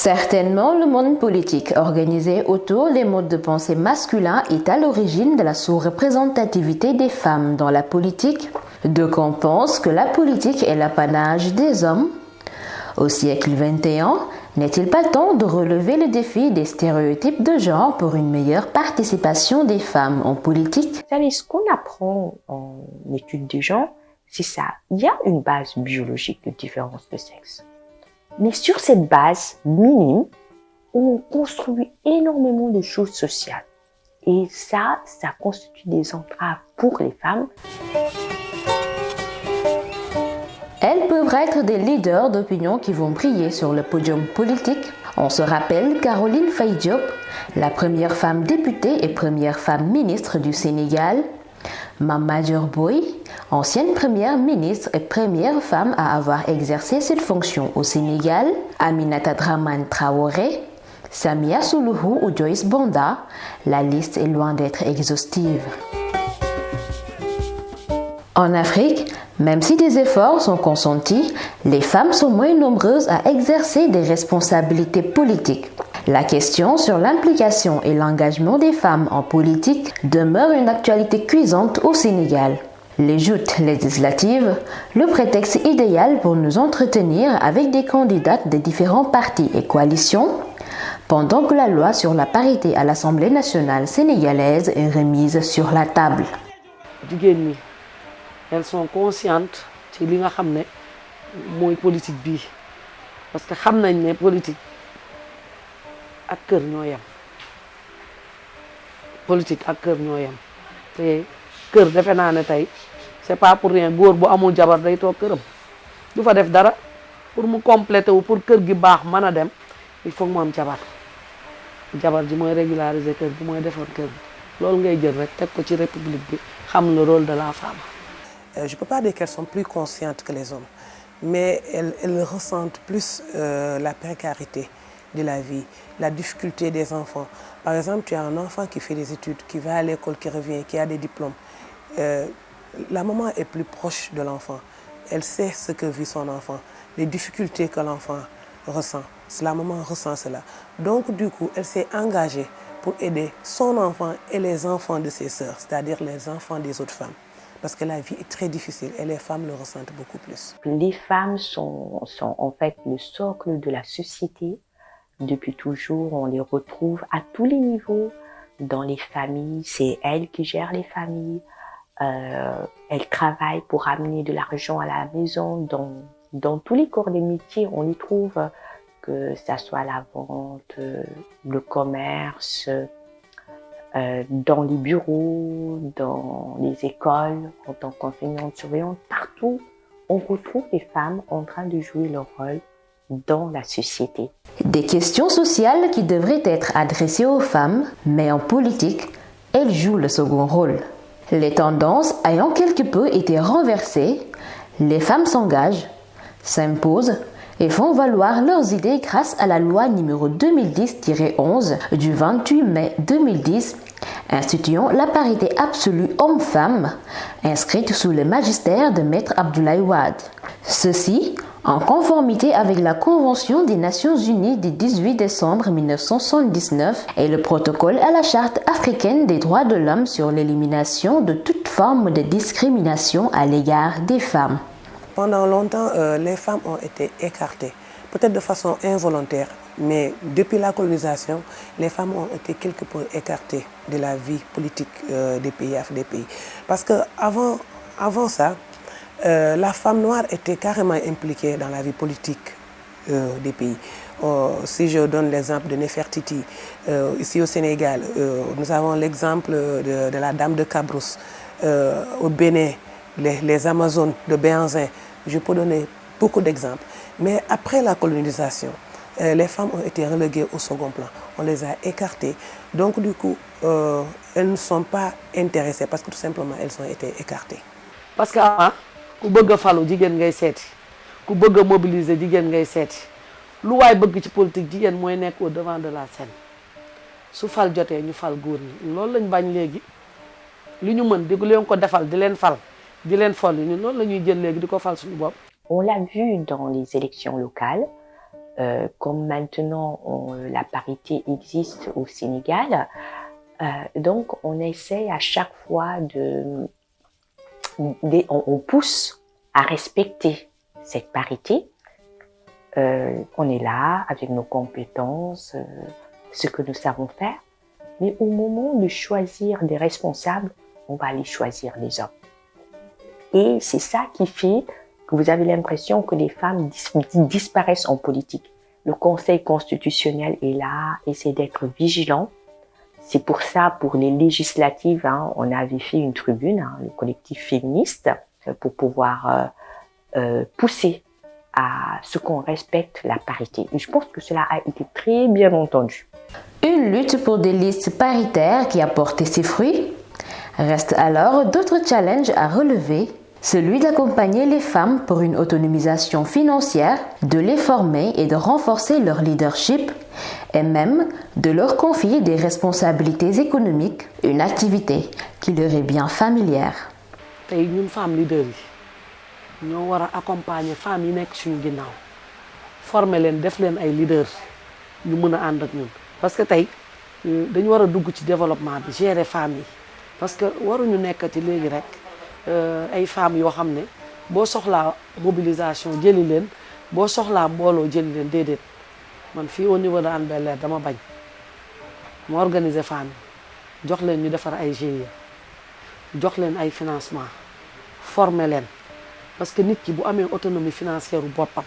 Certainement, le monde politique organisé autour des modes de pensée masculins est à l'origine de la sous-représentativité des femmes dans la politique. D'aucuns pensent que la politique est l'apanage des hommes. Au siècle XXI, n'est-il pas temps de relever le défi des stéréotypes de genre pour une meilleure participation des femmes en politique? Vous savez, ce qu'on apprend en études de genre, c'est ça. Il y a une base biologique de différence de sexe. Mais sur cette base minime, on construit énormément de choses sociales. Et ça constitue des entraves pour les femmes. Elles peuvent être des leaders d'opinion qui vont briller sur le podium politique. On se rappelle Caroline Faye Diop, la première femme députée et première femme ministre du Sénégal. Mame Madior Boye, ancienne première ministre et première femme à avoir exercé cette fonction au Sénégal. Aminata Dramane Traoré, Samia Suluhu ou Joyce Banda, la liste est loin d'être exhaustive. En Afrique, même si des efforts sont consentis, les femmes sont moins nombreuses à exercer des responsabilités politiques. La question sur l'implication et l'engagement des femmes en politique demeure une actualité cuisante au Sénégal. Les joutes législatives, le prétexte idéal pour nous entretenir avec des candidates des différents partis et coalitions, pendant que la loi sur la parité à l'Assemblée nationale sénégalaise est remise sur la table. Elles sont conscientes de li nga xamné moy politique bi parce que xam nañ né politique ak kër ñoo yam politique ak kër ñoo yam té kër défé na né tay c'est pas pour rien goor bu amul jabar day tok këram du fa def dara pour mu compléter wu pour kër gi baax mëna dem il faut mu am jabar ji moy régulariser kër gi moy défar kër gi lool ngay jël rek tek ko ci république bi xam le rôle de la femme. Je ne peux pas dire qu'elles sont plus conscientes que les hommes, mais elles ressentent plus la précarité de la vie, la difficulté des enfants. Par exemple, tu as un enfant qui fait des études, qui va à l'école, qui revient, qui a des diplômes. La maman est plus proche de l'enfant. Elle sait ce que vit son enfant, les difficultés que l'enfant ressent. La maman ressent cela. Donc, du coup, elle s'est engagée pour aider son enfant et les enfants de ses sœurs, c'est-à-dire les enfants des autres femmes. Parce que la vie est très difficile et les femmes le ressentent beaucoup plus. Les femmes sont en fait le socle de la société. Depuis toujours, on les retrouve à tous les niveaux. Dans les familles, c'est elles qui gèrent les familles. Elles travaillent pour amener de l'argent à la maison. Dans tous les corps des métiers, on les trouve, que ça soit la vente, le commerce, dans les bureaux, dans les écoles, en tant qu'enseignante surveillante, partout, on retrouve les femmes en train de jouer leur rôle dans la société. Des questions sociales qui devraient être adressées aux femmes, mais en politique, elles jouent le second rôle. Les tendances ayant quelque peu été renversées, les femmes s'engagent, s'imposent et font valoir leurs idées grâce à la loi numéro 2010-11 du 28 mai 2010 instituant la parité absolue homme-femme, inscrite sous le magistère de Maître Abdoulaye Wade. Ceci en conformité avec la Convention des Nations Unies du 18 décembre 1979 et le protocole à la Charte africaine des droits de l'homme sur l'élimination de toute forme de discrimination à l'égard des femmes. Pendant longtemps, les femmes ont été écartées, peut-être de façon involontaire, mais depuis la colonisation, les femmes ont été quelque peu écartées de la vie politique des pays. Parce qu'avant ça, la femme noire était carrément impliquée dans la vie politique des pays. Si je donne l'exemple de Nefertiti, ici au Sénégal, nous avons l'exemple de la dame de Cabrousse, au Bénin, les Amazones de Béhanzin. Je peux donner beaucoup d'exemples. Mais après la colonisation, les femmes ont été reléguées au second plan. On les a écartées. Donc du coup, elles ne sont pas intéressées parce que tout simplement, elles ont été écartées. Parce que ku bëgg a falu jigéen ngay seeti ku bëgg a mobiliser jigéen ngay seeti lu waay bëgg ci politique jigéen mooy nekk au devant de la scène su fal jotee ñu fal góor ñi loolu lañ bañ léegi li ñu mën di leen ko defal di leen fal di leen fol ñun loolu la ñuy jël léegi di ko fal suñu bopp. On l'a vu dans les élections locales, comme maintenant la parité existe au Sénégal, donc on essaie à chaque fois on pousse à respecter cette parité. On est là avec nos compétences, ce que nous savons faire, mais au moment de choisir des responsables, on va aller choisir les hommes. Et c'est ça qui fait que vous avez l'impression que les femmes disparaissent en politique. Le Conseil constitutionnel est là, essaie d'être vigilant. C'est pour ça, pour les législatives, on avait fait une tribune, le collectif féministe, pour pouvoir pousser à ce qu'on respecte la parité. Et je pense que cela a été très bien entendu. Une lutte pour des listes paritaires qui a porté ses fruits. Reste alors d'autres challenges à relever, celui d'accompagner les femmes pour une autonomisation financière, de les former et de renforcer leur leadership, et même de leur confier des responsabilités économiques, une activité qui leur est bien familière. tey ñun femmes leaders yi ñoo war a accompagner femmes yi nekk suñu ginnaaw former leen def leen ay leaders ñu mën a ànd ak ñun parce que tey dañu war a dugg ci développement bi gérer femmes yi parce que waruñu nekkati léegi rek ay femmes yoo xam ne boo soxlaa mobilisation jëli leen boo soxlaa mbooloo jëli leen déedéet man fii au niveau de Hann Bel-Air dama bañ ma organiser femmes yi jox leen ñu defar ay GIE jox leen ay financement former leen parce que nit ki bu amee autonomie financière bu boppam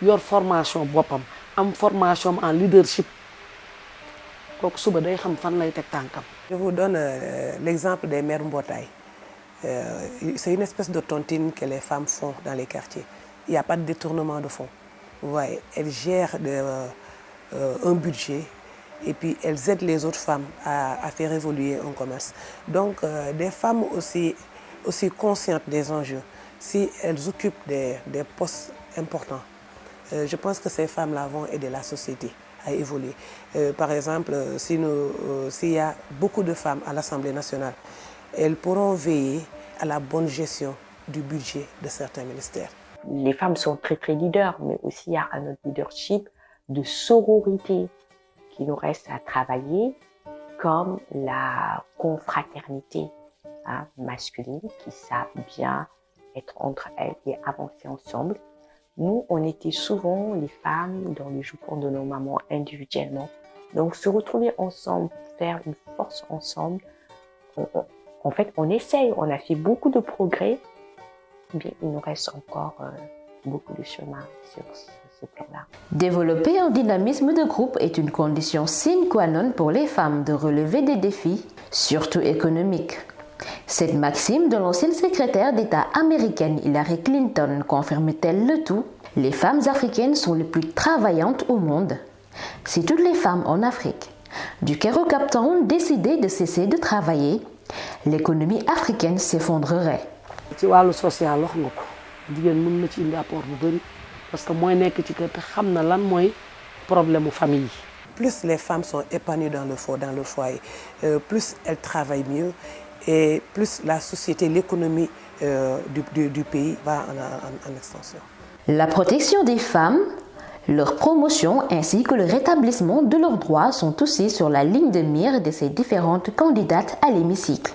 yor formation boppam am formation en leadership kooku suba day xam fan lay teg tànkam. Je vous donne l'exemple des mères mbootaay. C'est une espèce de tontine que les femmes font dans les quartiers. Il n'y a pas de détournement de fonds. Vous voyez, elles gèrent un budget et puis elles aident les autres femmes à faire évoluer un commerce. Donc, des femmes aussi conscientes des enjeux, si elles occupent des postes importants, je pense que ces femmes-là vont aider la société à évoluer. Par exemple, s'il y a beaucoup de femmes à l'Assemblée nationale, elles pourront veiller à la bonne gestion du budget de certains ministères. Les femmes sont très très leaders, mais aussi il y a un autre leadership de sororité qui nous reste à travailler, comme la confraternité masculine qui savent bien être entre elles et avancer ensemble. Nous, on était souvent les femmes dans les jupons de nos mamans individuellement. Donc se retrouver ensemble, faire une force ensemble, en fait on essaye, on a fait beaucoup de progrès, mais il nous reste encore beaucoup de chemin sur ce plan-là. Développer un dynamisme de groupe est une condition sine qua non pour les femmes de relever des défis, surtout économiques. Cette maxime de l'ancienne secrétaire d'État américaine Hillary Clinton confirme-t-elle le tout? Les femmes africaines sont les plus travaillantes au monde. Si toutes les femmes en Afrique, du Caire au Cap Town, décidaient de cesser de travailler, l'économie africaine s'effondrerait. ci wàllu social wax nga ko jigéen mën na ci indi apport bu bëri parce que mooy nekk ci kër te xam na lan mooy problème mu famille. Plus les femmes sont épanouies dans leur foyer, plus elles travaillent mieux et plus la société, l'économie du pays va en extension. La protection des femmes, leur promotion ainsi que le rétablissement de leurs droits sont aussi sur la ligne de mire de ces différentes candidates à l'hémicycle.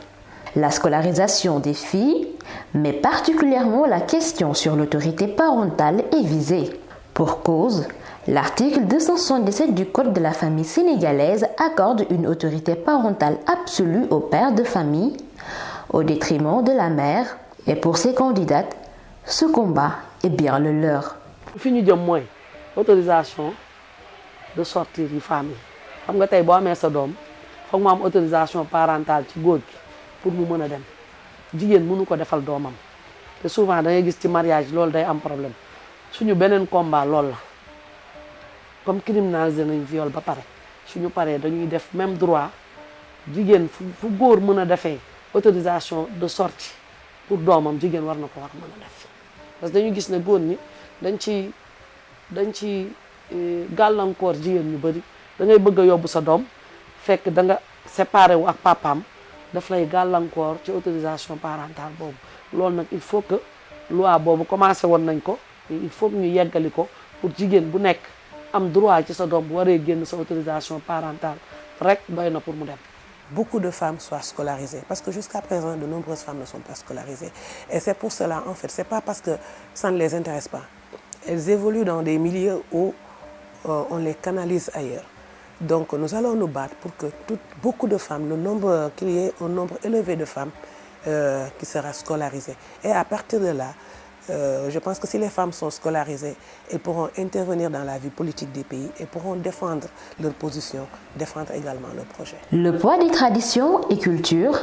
La scolarisation des filles, mais particulièrement la question sur l'autorité parentale est visée. Pour cause, l'article 277 du Code de la famille sénégalaise accorde une autorité parentale absolue au père de famille, au détriment de la mère, et pour ces candidates, ce combat est bien le leur. fi ñu jëm mooy autorisation de sortir yi femmes yi xam nga tey boo amee sa doom foog mu am autorisation parentale ci góor gi pour mu mën a dem jigéen mënu ko defal doomam te souvent da ngay gis ci mariage loolu day am problème suñu beneen combat loolu la comme criminaliser nañ viol ba pare suñu paree dañuy def même droit jigéen fu góor mën a defee autorisation de sortie pour doomam jigéen war na ko war mën a def parce que dañu gis ne góor ñi dañ ci gàllankoor jigéen ñu bëri da ngay bëgg a yóbbu sa doom fekk da nga séparé wu ak papaam daf lay gàllankoor ci autorisation parentale boobu loolu nag il faut que loi boobu commencé woon nañ ko il faut que ñu yeggali ko pour jigéen bu nekk am droit ci sa doom bu waree génn sa autorisation parentale rek doy na pour mu dem. Beaucoup de femmes soient scolarisées parce que jusqu'à présent de nombreuses femmes ne sont pas scolarisées et c'est pour cela en fait c'est pas parce que ça ne les intéresse pas. Elles évoluent dans des milieux où on les canalise ailleurs. Donc nous allons nous battre pour que beaucoup de femmes, qu'il y ait un nombre élevé de femmes qui sera scolarisées. Et à partir de là, je pense que si les femmes sont scolarisées, elles pourront intervenir dans la vie politique des pays et pourront défendre leur position, défendre également leurs projets. Le poids des traditions et cultures,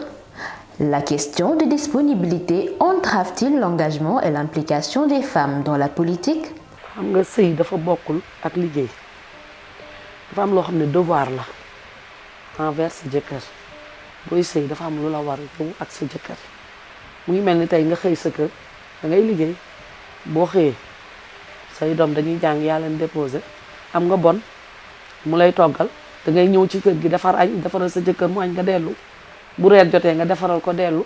la question de disponibilité entrave-t-il l'engagement et l'implication des femmes dans la politique? xam nga sëy dafa bokkul ak liggéey dafa am loo xam ne devoir la envers sa jëkkër booy sëy dafa am lu la war yow ak sa jëkkër mu ngi mel ni tey nga xëy sa kër da ngay liggéey boo xëyee say doom dañuy jàng yaa leen déposé am nga bon mu lay toggal da ngay ñëw ci kër gi defar añ defaral sa jëkkër mu añ nga dellu bu reer jotee nga defaral ko dellu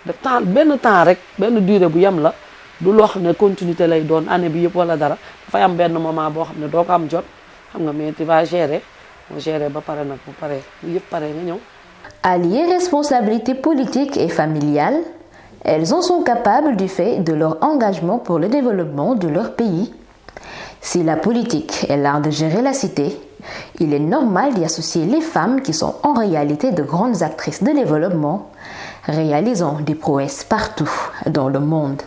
def temps benn temps rek benn durée bu yem la du loo xam ne continuité lay doon année bi yëpp wala dara dafay am benn moment boo xam ne doo ko am jot xam nga mais tu vas gérer moo gérer ba pare nag bu paree bu yëpp paree nga ñëw. Allier responsabilité politique et familiale, elles en sont capables du fait de leur engagement pour le développement de leur pays. Si la politique est l'art de gérer la cité, il est normal d'y associer les femmes qui sont en réalité de grandes actrices de développement, réalisant des prouesses partout dans le monde.